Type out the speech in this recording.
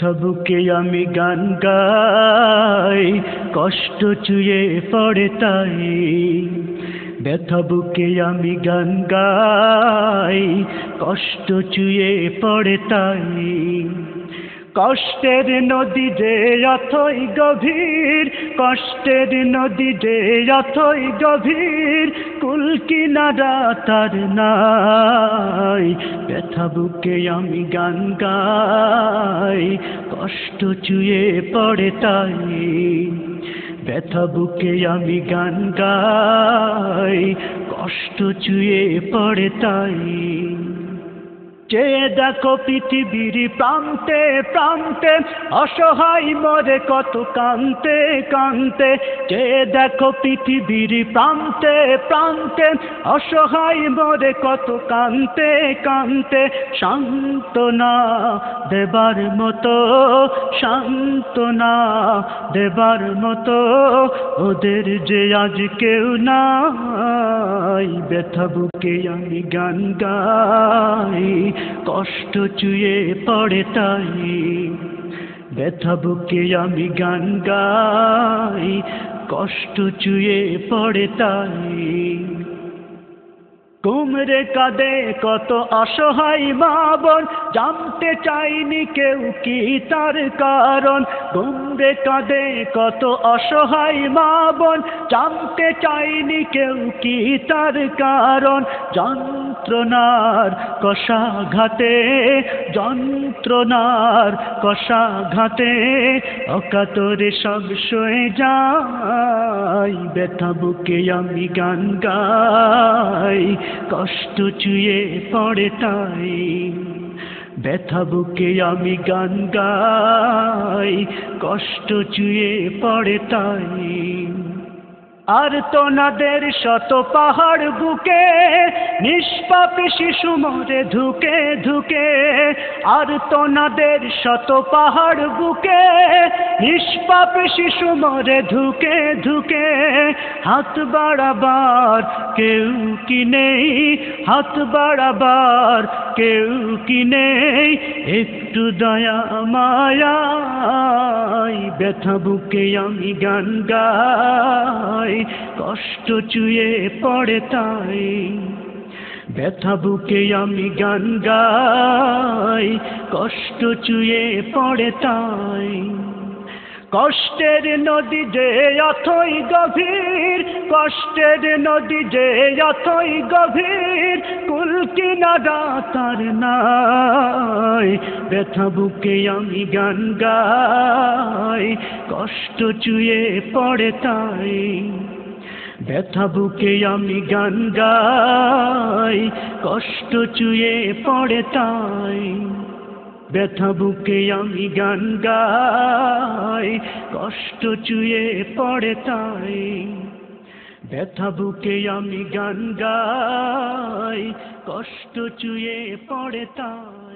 ব্যথা বুকে আমি গান গাই, কষ্ট চুয়ে পড়ে তাই। ব্যথা বুকে আমি গান গাই, কষ্ট চুয়ে পড়ে তাই। কষ্টের নদী যে অথই গভীর, কষ্টের নদী যে অথই গভীর, কুল কিনারা তার নাই। ব্যথা বুকে আমি গান গাই, কষ্ট চুয়ে পড়ে তাই। ব্যথা বুকে আমি গান গাই, কষ্ট চুয়ে পড়ে তাই। চেয়ে দেখো পৃথিবীর প্রান্তে প্রান্তে, অসহায় মরে কত কান্তে কান্তে। চেয়ে দেখো পৃথিবীর প্রান্তে প্রান্তে, অসহায় মরে কত কান্তে কান্তে। সান্ত্বনা দেবার মতো, সান্ত্বনা দেবার মতো ওদের যে আজ কেউ নাই। ব্যথা বুকে আমি গান গাই, কষ্ট চুয়ে পড়ে তাই। ব্যথা বুকে আমি গান গাই, কষ্ট চুয়ে পড়ে তাই। কুমড়ে কাঁদে কত অসহায় মা বোন, জানতে চাইনি কেউ কি তার কারণ। কুমড়ে কাঁদে কত অসহায় মা বোন, জানতে চাইনি কেউ কি তার কারণ। যন্ত্রণার কষাঘাতে, যন্ত্রণার কষাঘাতে অকাতরে সব সয়ে যায়। ব্যথা বুকে আমি গান গাই, কষ্ট চুয়ে পড়ে তাই। ব্যথা বুকে আমি গান গাই, কষ্ট চুয়ে পড়ে তাই। আর তোনাদের শত পাহাড় বুকে, নিষ্পাপ শিশু মরে ধুকে ধুকে। আর তোনাদের শত পাহাড় বুকে, নিষ্পাপ শিশু মরে ধুকে ধুকে। হাত বাড়াবার কেউ কি নেই, হাত বাড়াবার কেউ কি নেই, একটু দয়া মায়া। ব্যথা বুকে আমি গান গাই, কষ্ট চুয়ে পড়ে তাই। ব্যথা বুকে আমি গান গাই, কষ্ট চুয়ে পড়ে তাই। কষ্টের নদী যে অথই গভীর, কষ্টের নদী যে অথই গভীর, কুল কিনারা তার নাই। ব্যথা বুকে আমি গান গাই, কষ্ট চুয়ে পড়ে তাই। ব্যথা বুকে আমি গান গাই, কষ্ট চুয়ে পড়ে তাই। ব্যথা বুকে আমি গান গাই, কষ্ট চুয়ে পড়ে তাই। ব্যথা বুকে আমি গান গাই, কষ্ট চুয়ে পড়ে তাই।